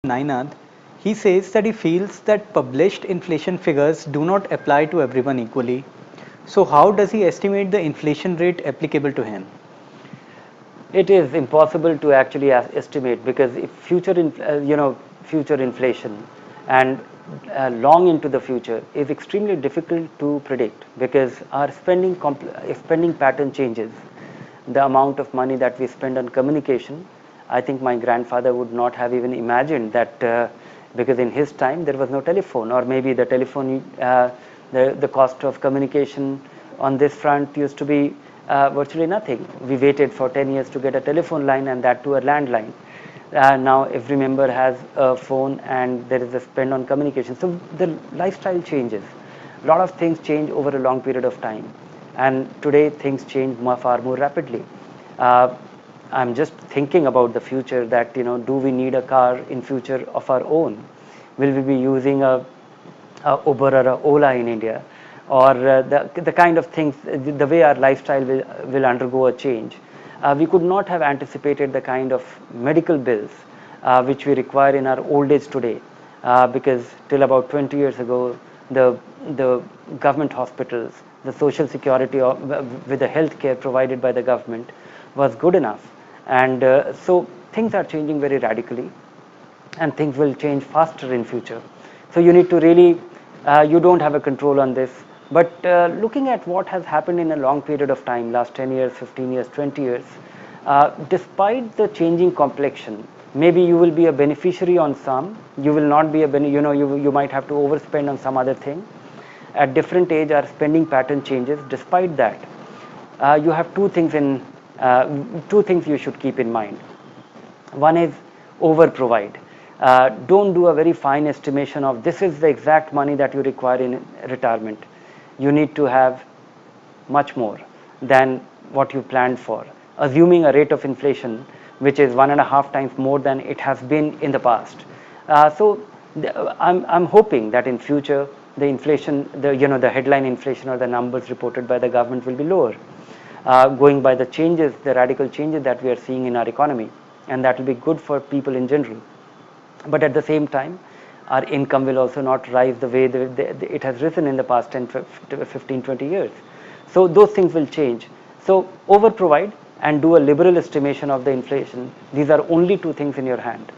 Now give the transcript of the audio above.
Nainad. He says that he feels that published inflation figures do not apply to everyone equally. So how does he estimate the inflation rate applicable to him? It is impossible to actually estimate, because if future inflation and long into the future is extremely difficult to predict, because our spending pattern changes. The amount of money that we spend on communication, I think my grandfather would not have even imagined that, because in his time there was no telephone, or maybe the telephone, the cost of communication on this front used to be virtually nothing. We waited for 10 years to get a telephone line, and that to a landline. Now every member has a phone, and there is a spend on communication. So the lifestyle changes. A lot of things change over a long period of time, and today things change far more rapidly. I'm just thinking about the future, that do we need a car in future of our own? Will we be using a Uber or a Ola in India? Or the kind of things, the way our lifestyle will undergo a change. We could not have anticipated the kind of medical bills which we require in our old age today, because till about 20 years ago, the government hospitals, the social security with the health care provided by the government was good enough. And so things are changing very radically, and things will change faster in future. So you need to really, you don't have a control on this. But looking at what has happened in a long period of time, last 10 years, 15 years, 20 years, despite the changing complexion, maybe you will be a beneficiary on some, you will not be you might have to overspend on some other thing. At different age, our spending pattern changes. Despite that, you have two things you should keep in mind. One is over provide. Don't do a very fine estimation of this is the exact money that you require in retirement. You need to have much more than what you planned for, assuming a rate of inflation which is 1.5 times more than it has been in the past. I'm hoping that in future the inflation, the headline inflation or the numbers reported by the government will be lower, going by the changes, the radical changes that we are seeing in our economy, and that will be good for people in general. But at the same time, our income will also not rise the way it has risen in the past 10, 15, 20 years. So those things will change. So over provide and do a liberal estimation of the inflation. These are only two things in your hand.